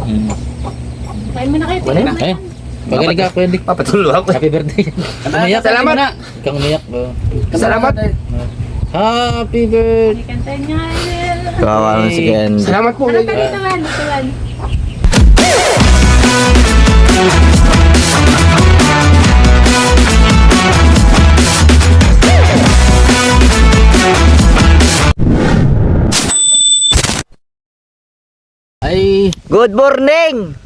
Kain mo na kayo. Wala na. Eh, pagaling ka, pwede. Papatulo ako. Happy birthday. Umiyak. Salamat. Ikaw umiyak. Salamat. Happy birthday. May kanta niya. Kawawa naman si Ken. Salamat po. Ano ka dito man? Dito man. Good morning!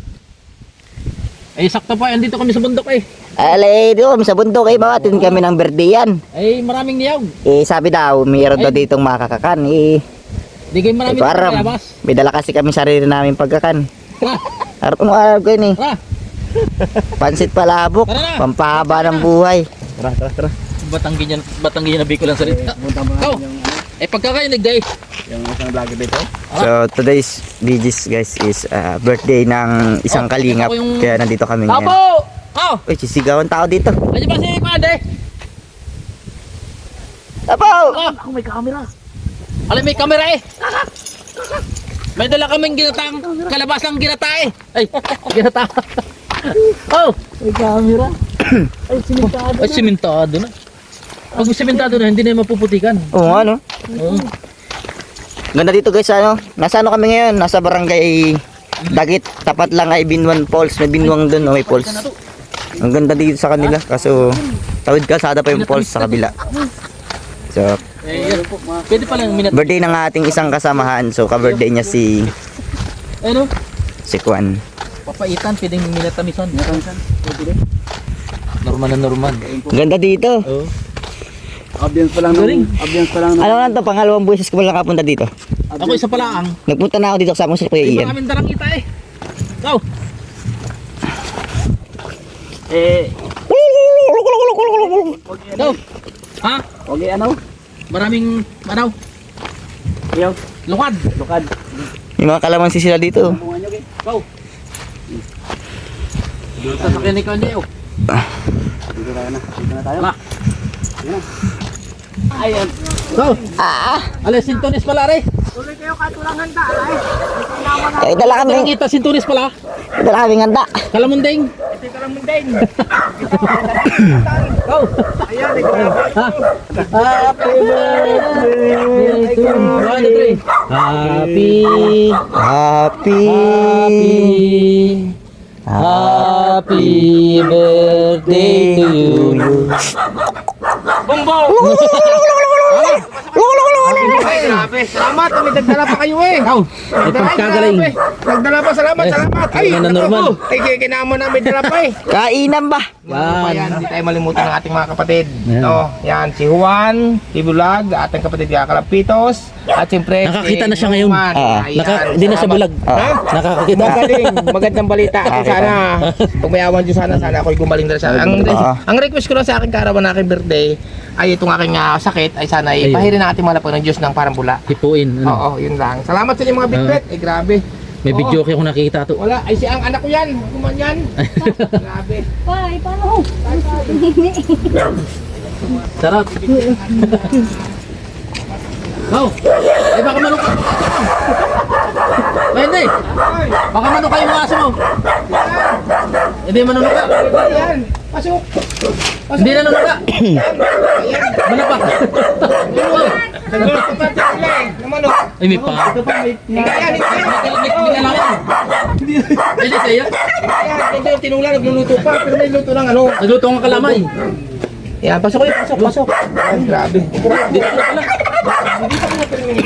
Ay, sakto pa. Andito kami sa bundok eh. Alay, dito kami sa bundok eh, bawatin kami ng birthday yan. Ay, maraming niyog. Eh, sabi daw, mayroon daw ditong makakakan. Eh, Di kayo maraming param. kayabas. May dala kasi kami sarili namin pagkakan. Tara, Araw ko yun eh. tara. Pansit palabok, Tara na. pampahaba ng buhay. Tara. Batanggi na Bicol ang salita. Ikaw, eh pagkakainig day. Yung isang vlogger dito. So, today's BG's guys is birthday ng isang kalingap. ito ko yung- Kaya nandito kami ngayon. Apo! Oh! Uy, sisigawan tao dito. Nandiyan ba si Pande? Apo! Ako may camera. Alay, may camera eh. May dala kaming ginatang kalabasang ginata eh. Ay, ginata. Oh, may camera. Ay, simentado. Ay, simentado na. Pag may simentado na, hindi na yung mapuputikan. Oo nga, no? Oo. Ganda dito guys, ano? Nasa ano kami ngayon? Nasa barangay Dagit. Tapat lang ay Binwan Falls. May Binwang doon, may falls. Ang ganda dito sa kanila. Kaso, tawid kalsada pa yung falls sa kabila. So, Eh, yan. Pwede pa lang minat. birthday ng ating isang kasamahan. So, ka-birthday niya si Ano? Kwan. Papaitan, pwedeng minatamisan. Norman na Norman. Ang ganda dito. Oo. Ambience pa lang. Ano nga to, pangalawang buwis ko lang nakapunta dito. Ako isa pala ang. Nagpunta na ako dito kasama si Kuya May Ian. maraming darang kita eh. Ikaw. Eh. Ikaw. Ha? Okay, ano? Maraming ano? Iyo. Lukad. Yung mga kalamansi sila dito. Bunga nyo, okay? Ikaw. Dito sa sakyan ni Kanye oh. Dito na tayo. Wala. Ayan. Ikaw. Alas, sintonis pala rin. Eh, dala kami. Darang kita, sintonis pala. Dala kami handa. Kalamunding. Go! Ha? Happy birthday to you. 1, 2, 3. Happy Happy. Happy birthday to you. Ay, grabe. Salamat. May dagdala pa kayo eh. Ikaw, ay pagkagaling. Nagdala pa. Salamat. Ay, Norman na Norman. Ay, kinamo na may dala pa eh. Kainan ba? Yan, hindi tayo malimutan ng ating mga kapatid. Yan. Yan, si Juan, si Bulag, ating kapatid Kakalapitos, at siyempre Nakakita si na siya ngayon. Norman. Ayan, Hindi na siya salamat. bulag. Ha? Nakakakita. Magaling, magandang balita. At sana, pag may awan Diyos, sana ako'y gumaling na siya. Ang request ko lang sa aking karawan na aking birthday, ay itong aking sakit, ay sana ipahirin ng ating mga lapag ng Diyos ng parang bula. Hipuin. Ano? Oo, yun lang. Salamat sa inyo mga bitbit. Eh, grabe. May Oo. video ako nakikita to. Wala, ay si ang anak ko yan. Kuman yan. Grabe. Bye, paano? Sarap. Go! Eh baka manok ka. Pwede. Baka manok kayo mga aso mo. Hindi manunok ka. Yan. Pasok. Hindi nanunok ka. Manapak. Nagulot ko pa sila eh. Naman o. Ay may pa. Hindi yan. Hindi lang yan. Pwede sa'yo. Yan. Ito yung tinula. Nagluluto pa. Pero may luto ng ano. Nagluto ang kalamay. Yan. Pasok ulit. Pasok. Ay, grabe. Dito ka pala.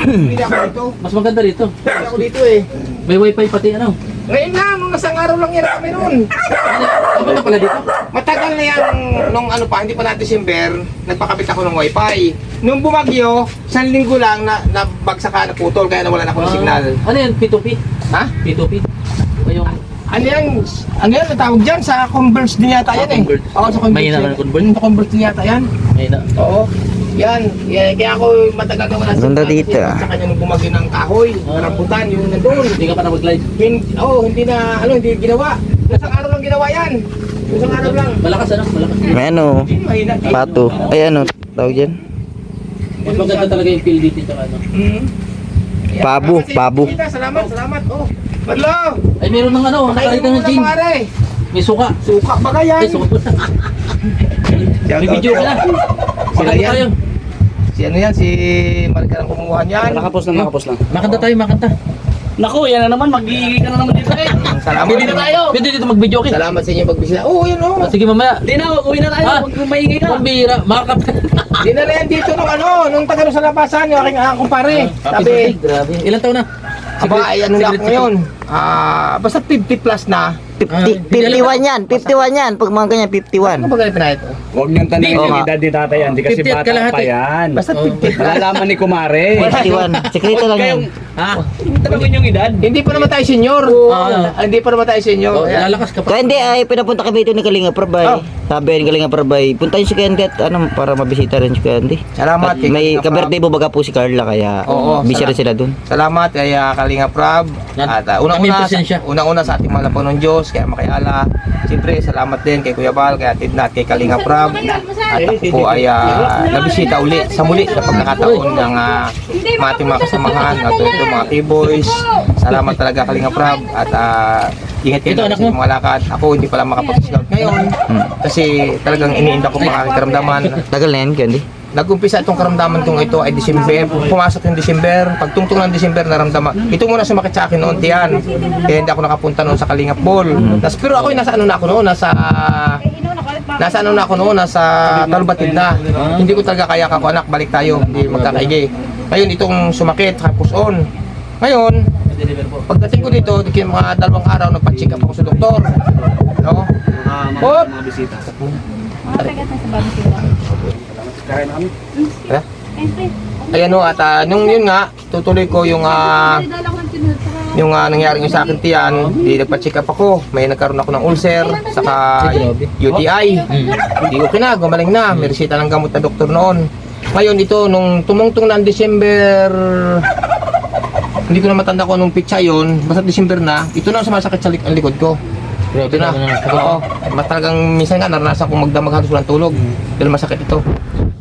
Hindi ako dito. Mas maganda rito. Hindi ako dito eh. May wifi pati ano. Ngayon lang. Nung nasang araw lang yan kami noon. Ano ka pala dito? Matagal na yan nung ano pa, hindi pa na December, nagpakabit ako ng wifi. Nung bumagyo, 1 linggo lang na nagbagsakan, naputol, kaya nawalan ako ng signal. Ano yan? P2P? Ha? P2P? O yung... Ano yan? Ano yan? Natawag dyan? Sa Converse din yata yan eh. Converse. Oo, sa Converse. Mahina yan. ba ng Converse? Sa Converse din yata yan. Ayun na. Oo. Yan. Kaya ako matagal na wala Ganda dito, ah. Sa kanya nung bumagyo ng kahoy, rambutan, yung nandun. Hindi ka pa na mag-live. Hindi na, hindi ginawa. Nasang araw lang ginawa yan. Nasang araw lang. Malakas ano? Malakas. May ano, Hindi, mahina. pato. Ay ano, tawag dyan? Mas maganda talaga yung feel dito tsaka ano. Mm. Pabo, Salamat sa pabo. inyo, Salamat. Oh. Hello! Ay, meron ng ano, Kainin nakalita mo ng muna gin. pare. May suka. Suka ba kaya? Ay, suka. May video ka na. Sila Makanta yan. tayo. Si ano yan? Si Marika ang kumuha niyan. Nakapos lang, nakapos lang. Makanta tayo, makanta. Naku, yan na naman. Mag-iigi ka na naman dito eh. Salamat. Pwede na tayo. Pwede dito mag-video, okay? Salamat sa inyo pagbisita. Oo, yun oh. Sige, mamaya. Di na, uwi na tayo. Ah. Maingay ka. Pambira, makakapit. Dinala yan dito nung ano, nung taga sa labasan, yung aking kumpare. Sabi, grabe. Ilan taon na? aba, ay ano na ako ngayon. Basta 50 plus na. 51 yan, 51 yan. Pag mga ganyan, 51. Ano ba ganyan pinahit? Huwag niyong tanongin Oo yung nga. edad ni tatay yan. Di kasi 50 at bata kalahati. pa yan. Basta 50 plus. Malalaman ni Kumare. 51. Sekreto lang yan. Ha? Tanongin yung edad. Hindi pa naman tayo senior. Hindi pa naman tayo senior. Oh, Kaya- lalakas ka pa. Kaya hindi ay pinapunta kami dito ni Kalinga Prabay. Oh. Sabi ni Kalinga Prabay, puntahin si Candy at ano para mabisita rin si Candy. Salamat. At may ka-birthday po baga po si Carla kaya Oo, busy rin sila dun. Salamat kay Kalinga Prab. At Kami unang-una presensya. unang-una sa ating mga Panginoon Diyos, kaya Makiala. Siyempre, salamat din kay Kuya Bal, kay Atid na at kay Kalinga Prab. At ako po ay nabisita uli sa pagkakataon ng ating mga kasamahan at ito mga K-Boys. Salamat talaga Kalinga Prab at ingat kayo Ito, sa anak mo. inyong mga lakad. Ako hindi pala makapag-scout ngayon kasi talagang iniinda ko mga aking karamdaman. Tagal na yan, Candy. Nag-umpisa itong karamdaman kong ito ay December. Pumasok yung December. Pagtungtong ng December, naramdaman. Ito muna sumakit sa akin noon, tiyan. Kaya hindi ako nakapunta noon sa Kalingap Ball. Pero ako nasa ano na ako noon, nasa ano na ako noon, nasa Talbatid na. Hindi ko talaga kaya kako anak, balik tayo. Hindi magkakaigi. Ngayon itong sumakit, tapos on. Ngayon, pagdating ko dito, mga 2 araw, nagpa-check up ako sa doktor. No? Hop! Mga bisita. Matagat na sa bago sila. Kaya na kami. Eh? Ayan o, at nung yun nga, tutuloy ko yung nangyari yung sa akin tiyan, di nagpa-check up ako, may nagkaroon ako ng ulcer, saka UTI. Hindi okay na, gumaling na, may resita ng gamot na doktor noon. Ngayon ito, nung tumungtong na ang December, hindi ko na matanda ko nung pitsa yun, basta December na, ito na ang sumasakit sa ang likod ko. Ito na, oo, mas talagang minsan nga naranasan kong magdamag halos walang tulog, dahil masakit ito.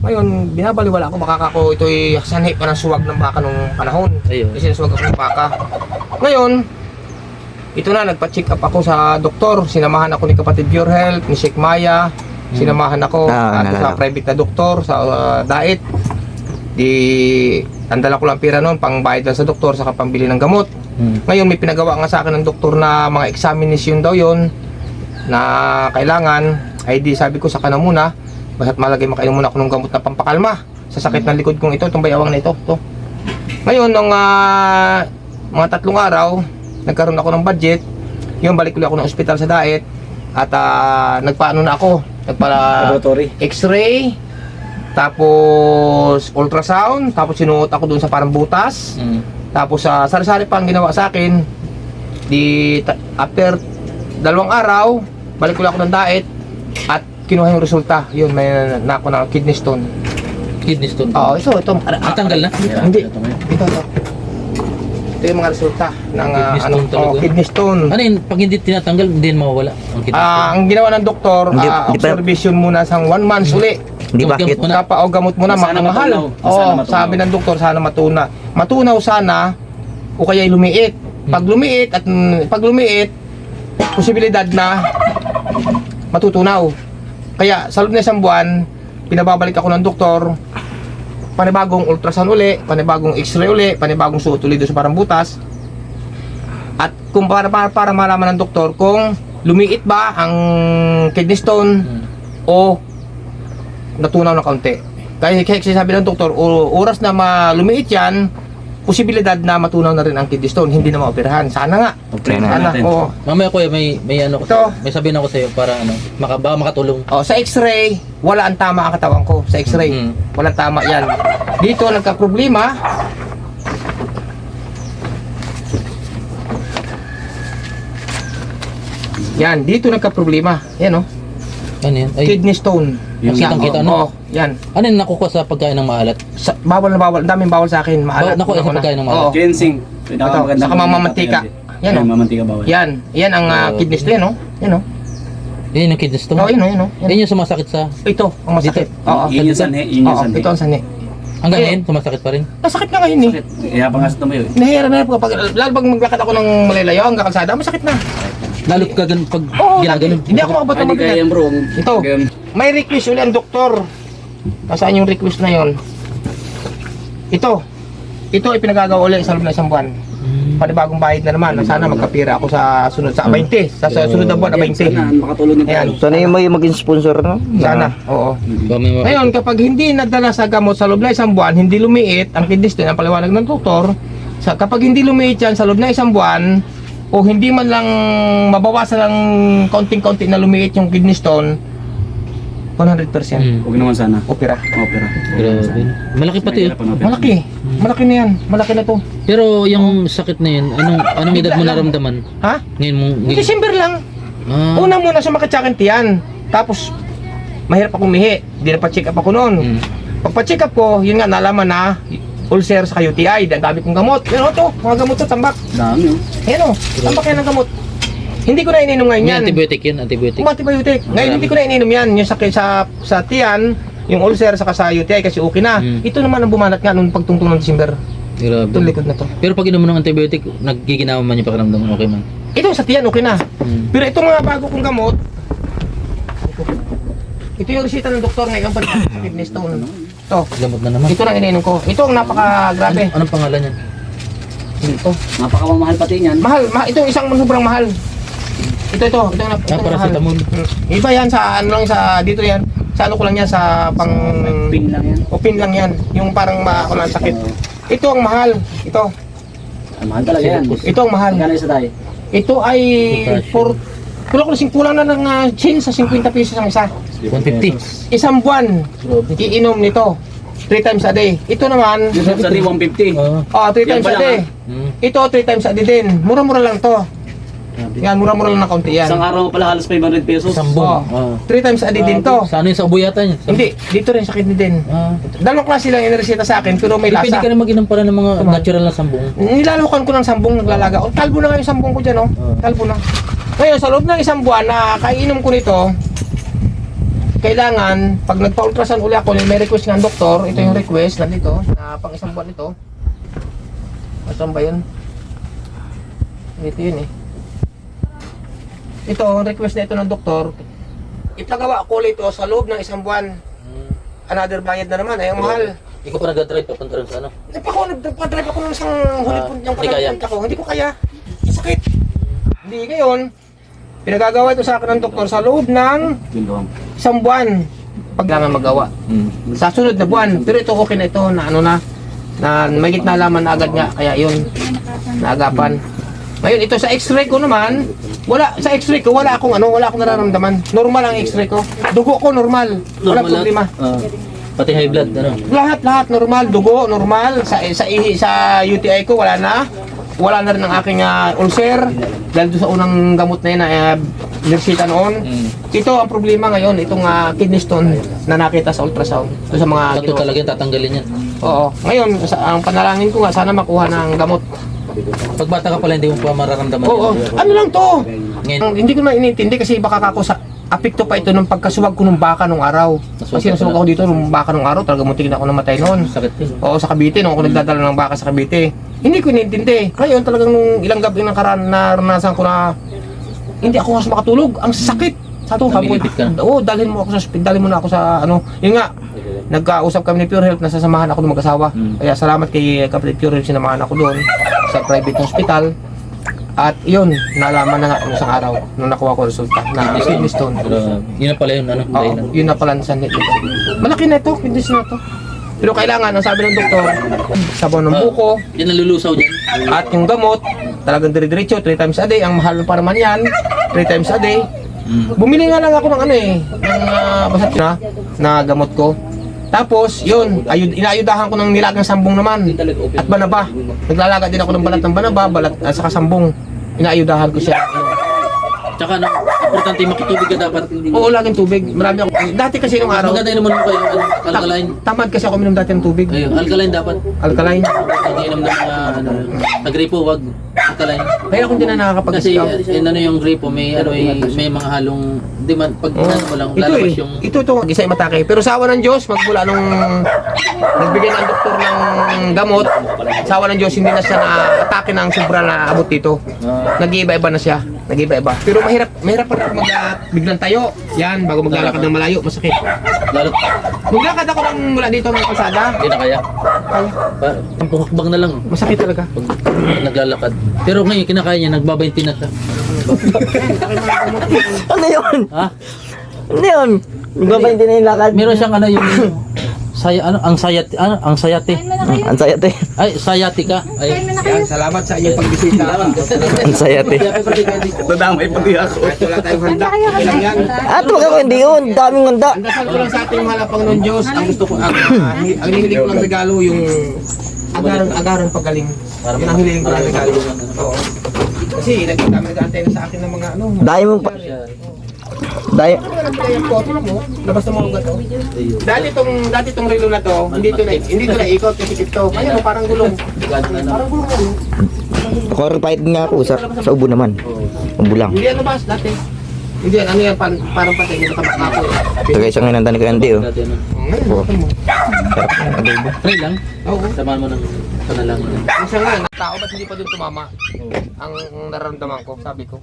Ngayon, binabaliwala ako, baka ako ito'y sanhi pa ng suwag ng baka nung panahon. Ayun. Kasi nasuwag ako ng baka. Ngayon, ito na, nagpa-check up ako sa doktor. Sinamahan ako ni kapatid Pure Health, ni Sheikh Maya. Sinamahan ako at sa private na doktor, sa diet. Andala ko lang pira noon, pang bayad lang sa doktor, saka pambili ng gamot. Ngayon, may pinagawa nga sa akin ng doktor na mga examination daw yon na kailangan. Ay di sabi ko, saka na muna. Basta't malagay makainom muna ako ng gamot na pampakalma sa sakit ng likod kong ito, itong bayawang na ito. Ngayon, nung mga 3 araw, nagkaroon ako ng budget. Yung balik ulit ako ng ospital sa diet. At nagpaano na ako, Laboratory. x-ray, tapos ultrasound, tapos sinuot ako doon sa parang butas. Tapos sari-sari pa ang ginawa sa akin. After 2 araw, balik ulit ako ng diet at kinuha yung resulta. Yun, may nako na kidney stone. Kidney stone. Oo, ito. Natanggal na? Hindi. Ito. Ito yung mga resulta ng Kidney stone talaga. kidney stone. Ano yun, pag hindi tinatanggal, hindi din mawawala ang kidney stone. Ang ginawa ng doktor, Hindi pa- observation muna sa 1 month uli. Hindi Yung bakit? gamot Kapa o gamot muna, Sana mahal. matunaw. Sana Oo, matunaw. sabi ng doktor, sana matunaw sana o kaya lumiit. Pag lumiit, posibilidad na matutunaw. Kaya sa loob ng 1 buwan, pinababalik ako ng doktor, panibagong ultrasound uli, panibagong x-ray uli, panibagong suot uli doon sa parang butas. At kung para malaman ng doktor kung lumiit ba ang kidney stone o natunaw ng kaunti. Kaya sabi ng doktor, oras na lumiit yan, posibilidad na matunaw na rin ang kidney stone, hindi na maoperahan. Sana nga. Okay Sana. natin. Oo. Mamaya kuya, may ano ko. Ito. May sabihin ako sa iyo para ano, baka makatulong. Sa x-ray, wala ang tama ang katawan ko. Sa x-ray, walang tama yan. Dito nagka-problema. Yan, dito nagka-problema. Yan Ano yan? Ay, kidney stone. Yung kitang-kita, Oo, no? yan. ano yung nakukuha sa pagkain ng maalat? Bawal na bawal. Ang daming bawal sa akin. Maalat. Nakuha sa pagkain ng maalat? Oo. Ginseng. Ito, saka mamamantika. Yan, Yan, oh. mamantika bawal. Yan. Yan ang kidney stone. Yan, Yan, Yan yung kidney stone? Yan, Yan, Yan yung sumasakit sa... Ito, ang masakit. Oo. Yun yung sanhe. Yun yung Oo, sanhe. ito ang sanhi. Hanggang ngayon, sumasakit pa rin. Masakit nga ngayon eh. Kaya pangasat naman yun. Nahihirap na kapag, lalo pag maglakad ako ng malalayo hanggang kalsada, masakit na. Lalo ka ganun pag Oo, ginaganon. hindi ako makabot ng Hindi kaya mabigat. yan bro. Ito. May request ulit ang doktor. Nasaan yung request na yon? Ito. Ito ay pinagagawa ulit sa loob ng isang buwan. Panibagong bayad na naman. Sana magkapira ako sa sunod sa 20. Sa sunod na buwan na 20. Makatulong din Ayan. tayo. Sana yung may maging sponsor, no? Sana. Oo. Ba, may mga- Ngayon, kapag hindi nadala sa gamot sa loob ng isang buwan, hindi lumiit, ang kidney stone, ang paliwanag ng doktor, kapag hindi lumiit yan sa loob ng isang buwan, o hindi man lang mabawasan ng konting-konti na lumiit yung kidney stone, 100% Huwag naman sana. opera. Opera. Grabe. Malaki pati yun. Malaki. Malaki na yan. Malaki na to. Pero yung sakit na yun, anong edad mo naramdaman? Ha? Ngayon mo, December lang. Ah, Una muna sumakit sa akin tiyan. Tapos, mahirap akong umihi. Hindi na pa-check up ako noon. Pagpa-check up ko, yun nga, nalaman na ulcer sa UTI. Dahil dami kong gamot. Yan o to, mga gamot to, tambak. Dami oh. Ayan o, tambak yan ng gamot. Hindi ko na ininom ngayon may yan. antibiotic yun, antibiotic. Antibiotic. Ngayon hindi ko na ininom yan. Yung sakit sa tiyan, yung ulcer saka sa UTI kasi okay na. Ito naman ang bumanat nga nung pagtungtong ng December. Grabe. Itong likod na to. Pero pag inom mo ng antibiotic, nagiginawa man yung pakiramdam mo, okay man. Ito sa tiyan okay na. Pero itong mga bago kong gamot, ito yung resita ng doktor ngayon pag sa kidney stone. Ito. Gamot na naman. Ito lang ininom ko. Ito ang napaka-grabe. Anong pangalan yan? Ito. Napakamamahal pati niyan. Mahal. Ito yung isang sobrang mahal. Ito. Ito mahal. Paracetamol. Iba yan sa ano lang sa dito yan. Sa ano ko lang yan sa pang Pin lang yan. Upin lang yan. Yung parang makakulang sakit. Ito ang mahal. Ito. Ang mahal talaga yan. Ito ang mahal. Magkano isa tayo? Ito ay kulang na ng chin sa 50 pesos ang isa. 150. Isang buwan. Iinom nito. 3 times a day. Ito naman, Yung sa 150. Oo. 3 times Yan a pa day. Mm. Ito 3 times a day din. Mura-mura lang to. Yan, mura-mura lang na kaunti yan. Isang araw mo pala halos 500 pesos. Sambong. Oh. 3 times a day din to. Sa ano yung sa ubo yata niya? Hindi, dito rin sa kidney din. Ah. Dalawang klase lang iniresita sa akin pero may Pwede lasa. ka na mag-inom pala ng mga natural na sambong. Nilalukan ko ng sambong naglalaga. O, kalbo na nga yung sambong ko dyan, oh. Kalbo na. Ngayon, sa loob ng isang buwan na kainom ko nito, kailangan, pag nagpa-ultrasound uli ako, may request nga ang doktor, ito yung request, nandito, na pang isang buwan ito. Saan ba yun? Ito yun eh. Ito, ang request na ito ng doktor, ipagawa ko ulit ito sa loob ng isang buwan. Another bayad na naman, ay ang mahal. Hindi ko pa nag-drive papunta rin sa ano. Nagpa-drive ako ng isang huli po niyang hindi kaya. ako. Hindi ko kaya. Sakit. Hindi ngayon. Pinagagawa ito sa akin ng doktor sa loob ng isang buwan. Paglangan magawa. Sa sunod na buwan. Pero ito okay na ito na ano na may gitna laman na agad nga. Kaya yun. Naagapan. Ngayon ito sa x-ray ko naman. Sa x-ray ko wala akong nararamdaman. Normal ang x-ray ko. Dugo ko normal. Walang problema. Pati high blood, ano? Lahat normal, dugo normal, sa UTI ko wala na rin ang aking ulcer dahil doon sa unang gamot na yun na niresita noon. Ito ang problema ngayon, itong kidney stone na nakita sa ultrasound. Doon sa mga Ito talaga yung tatanggalin yan. Oo. Ngayon, ang panalangin ko nga sana makuha ng gamot. Pag bata ka pala, hindi mo pa mararamdaman. Oo. Ano lang to? Ngayon, Hindi ko na inintindi kasi baka ako sa apekto pa ito nung pagkasuwag ko ng baka nung araw. Kasi nasuwag ako dito nung baka nung araw, talaga muntik na ako namatay noon. sakit din. Oo, sa Cavite, nung ako nagdadala ng baka sa Cavite. Hindi ko inintindi. Ngayon, talagang nung ilang gabi ng naranasan ko na hindi ako mas makatulog. Ang sakit. Sa ito, sabi Pinipit ka? oo, dalhin mo na ako sa ano. Yun nga, nagkausap kami ni Pure Health, nasasamahan ako ng mag-asawa. Kaya salamat kay Kapatid Pure Health, sinamahan ako doon sa private hospital. At yun, nalaman na nga ng isang araw nung nakuha ko resulta na kidney stone. Yun na pala yun, ano? Oo, dahilan. yun na pala sa net ito. Malaki na ito, kidney stone na ito. Pero kailangan, ang sabi ng doktor, sabaw ng buko, Yan nalulusaw dyan. at yung gamot, talagang dire-diretso, 3 times a day. Ang mahal pa naman yan, 3 times a day. Bumili nga lang ako ng ano eh, ng basat na gamot ko. Tapos, yun, inaayudahan ko ng nilagang sambong naman. At banaba. Naglalaga din ako ng balat ng banaba, balat at saka sambong. Inaayudahan ko siya. Tsaka importante makitubig ka dapat. Oo, laging tubig. Marami ako. Dati kasi nung araw, Maganda naman mo kayo, alkaline. tamad kasi ako minom dati ng tubig. Ayun, alkaline dapat. Alkaline. Hindi inom ng mga, nag-gripo, wag alkaline. Kaya ako hindi na Kasi, nakakapag-scout. ano yung gripo, may mga halong, di man, pag inano mo lang, Ito lalabas eh. yung, Ito, isa yung matake. Pero sawa ng Diyos, magmula nung nagbigay ng doktor ng gamot, sawa ng Diyos, hindi na siya na-atake ng sobra na abot dito. Nag-iiba-iba na siya. Nag-iiba-iba. Pero mahirap pa rin ako biglang tayo. Yan, bago maglalakad ng malayo, masakit. lalo, Maglakad ako ng mula dito ng kalsada. hindi na kaya. Pumakbang na lang, Masakit talaga. pag naglalakad. Pero ngayon, kinakaya niya, nagbabainti na siya. Ano yun? Ha? Ano yun? Nagbabainti na yung lakad. Meron siyang ano yung, ang sayati. Kain mo na kayo. Ang saya te. Ay, sayati ka. Kain Ay, mo na kayo. Yan, salamat sa inyong pagbisita. Ang saya te. Dadamay pati ako. Kahit wala tayong handa, okay lang yan. Ah, tuwag ako hindi yun. Daming ganda. Ang dasal ko lang sa ating mahal na Panginoon Diyos, ang gusto ko, ang hinihiling ko lang regalo, yung agaran pagaling. Yun ang hinihiling ko lang regalo. Oo. Kasi nag-antay na sa akin ng mga ano. Dahil mo pa. Dahil. Ano ba naman yung photo mo? Labas na mga ugat to. Dati tong relo na to, hindi to na ikot kasi ito. Kaya mo parang gulong. Parang gulong na yun. Qualified nga ako sa ubo naman. Ubo lang. Hindi ano ba dati? Hindi yan, ano yan, parang patay nila tabak ako eh. Kaya isang inanda ni Kandi oh. dati ano. Ngayon, ano mo? Sarap ng adobo. Pray lang. Oo. Samahan mo ng panalangin. Isa nga, tao ba't hindi pa doon tumama? Ang nararamdaman ko, sabi ko.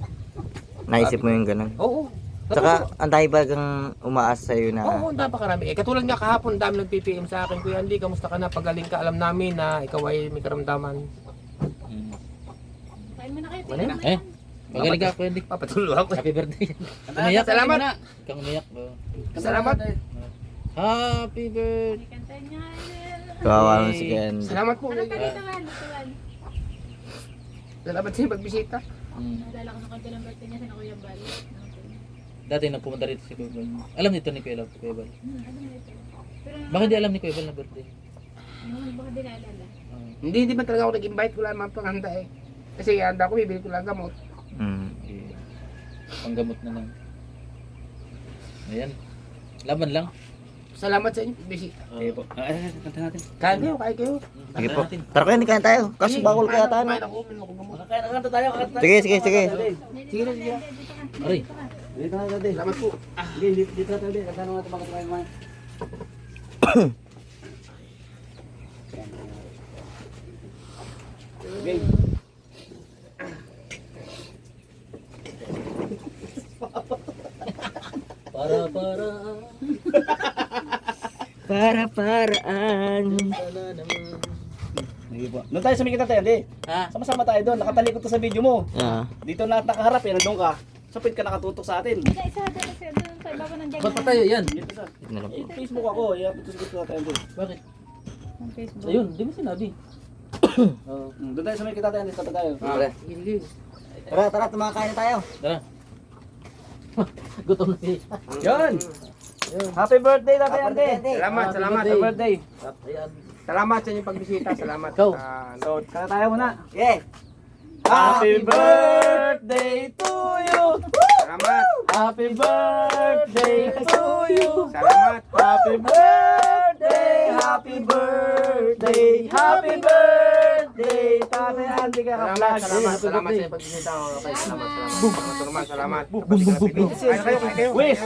Naisip mo yung ganun. Oo. Tsaka ang dahil bagang umaas sa'yo na Oo, napakarami. Katulad nga kahapon, dami nag-PPM sa akin, Kuya Andy, kamusta ka na? Pagaling ka, alam namin na ikaw ay may karamdaman. Kain mo na kayo. Ano yan? Eh, magaling ka, pwede. Papatulo ako. Happy birthday. Umiyak. Salamat. Ikaw umiyak. Salamat. Happy birthday. Kanta niya. kawawa naman si Kandi. Salamat po. Ano pa dito man? Tuwan. Salamat sa iyo pagbisita. Nadala ko ng kanta ng birthday niya sa Kuya Bal. Dati nang pumunta rito si Kuya Bal. Alam nito ni Kuya Bal. Ano na ito? Pero Bakit di alam ni Kuya Bal na birthday? baka di naalala. Hindi man talaga ako nag-invite, wala naman pang handa eh. Kasi handa ko, bibili ko lang gamot. Eh, panggamot na lang. Ayan. Laban lang. Salamat sa inyo pagbisita. Okay po. Kanta natin. Kain kayo, kain kayo. Sige po. Tara Kandi, kain tayo. Kasi bawal kaya tayo. Kumain ako, minum ako gamot. Kanta tayo. Sige, sige, sige. Sige na, sige na. Aray. Dito na tayo. Salamat po. Dito na tayo. Kanta natin bakit tayo man. Okay. Para-paraan. Sige po. Doon tayo sa may kita tayo, hindi. Ha? Sama-sama tayo doon. Nakatalikod to sa video mo. Ah. Dito na nakaharap eh. Nandun ka. Sapit ka nakatutok sa atin. Isa doon sa ibaba ng Ba't pa tayo yan? Dito sa Na lang po. Facebook ako. I-upload ko sa gusto natin doon. Bakit? Ng Facebook. Ayun, di mo sinabi. Doon tayo sa may kita tayo. Dito tayo. Sige. Tara, tara, tumakain na tayo. Tara. Gutom na siya. Yun. Happy birthday Tatay Ante. Salamat, salamat. Happy birthday. Ayan. Salamat sa inyong pagbisita. Salamat. Ikaw. So, kaya tayo muna. Yeah. Happy birthday to you. Salamat. Happy birthday to you. Salamat. Happy birthday, happy birthday, happy birthday. Tatay Ante ka Salamat, ka-vlog. salamat, salamat sa inyong pagbisita. Okay, salamat, salamat. Salamat. Kain kayo, kain kayo. Wish.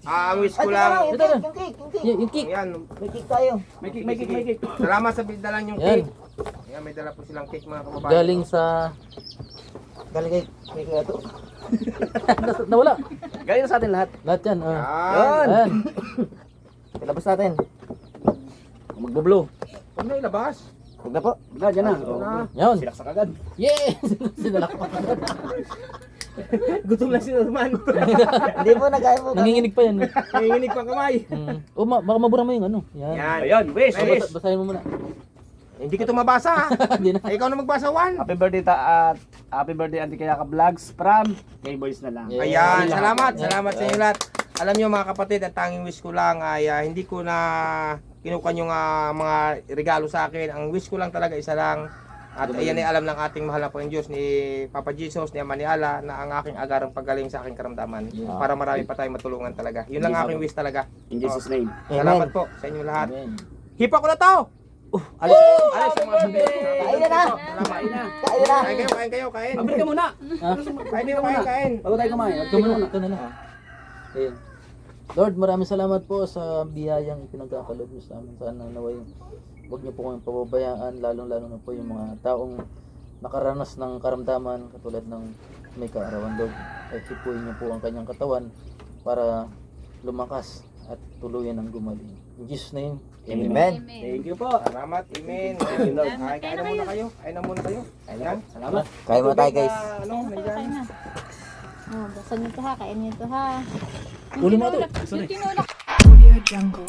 Ang wish ko lang. Yung cake, yung cake, yung cake. Yung cake. Ayan. May cake tayo. May cake, may cake, may cake. Salamat sa dalang yung Yan. cake. Ayan, may dala po silang cake mga kababayan. Galing sa... Galing kay cake nga to. Nawala. Galing na sa atin lahat. Lahat yan. Yan. Ayan. Ilabas natin. Magbublo. Huwag na ilabas. Huwag na po. Wala, dyan na. Huwag na. Yun. Silaksak agad. Yeah! Sinala ko. Gutom na si Norman. Hindi po, nagkaya po. Nanginginig pa yan. Nanginginig pa kamay. Oh, baka mabura mo yung ano. Yan. Yan. Ayun, wish, wish. Basahin mo muna. Hindi ko ito mabasa ha. Hindi na. Ikaw na magbasa, Juan. Happy birthday at happy birthday Ante Kaya Vlogs from K-Boys na lang. Yeah. Ayan, salamat. Salamat sa inyo lahat. Alam nyo mga kapatid, ang tanging wish ko lang ay hindi ko na kinukuha yung mga regalo sa akin. Ang wish ko lang talaga isa lang. At ayan ay alam ng ating mahal na Panginoon Diyos ni Papa Jesus, ni Ama ni Allah, na ang aking agarang pagaling sa aking karamdaman. Para marami pa tayong matulungan talaga. Yun lang aking wish talaga. In Jesus' name. Salamat po sa inyong lahat. Amen. Hipa ko na to! Alis ang mga sabi. Kain na na! Salamat. Kain na. Kain kayo, kain. Mabili ka muna. Kain. Bago tayo kumain. Ito na lang. Ayan. Lord, maraming salamat po sa biyayang ipinagkakaloob niyo sa amin. Sana naway huwag niyo po kami pababayaan, lalong-lalo na po yung mga taong nakaranas ng karamdaman katulad ng may kaarawan, Lord. Ay hipuin niyo po ang kanyang katawan para lumakas at tuluyan ang gumaling. In Jesus' name, Amen. Amen. Thank you po. Salamat. Amen. Kain na muna kayo. Kain na muna kayo. Ayan. Salamat. Kain mo tayo guys. Ano, Kain nandyan. na. Oh, buksan nyo to ha. Kain nyo to ha. Ulo mo to. Yung tinulak. Audio Jungle.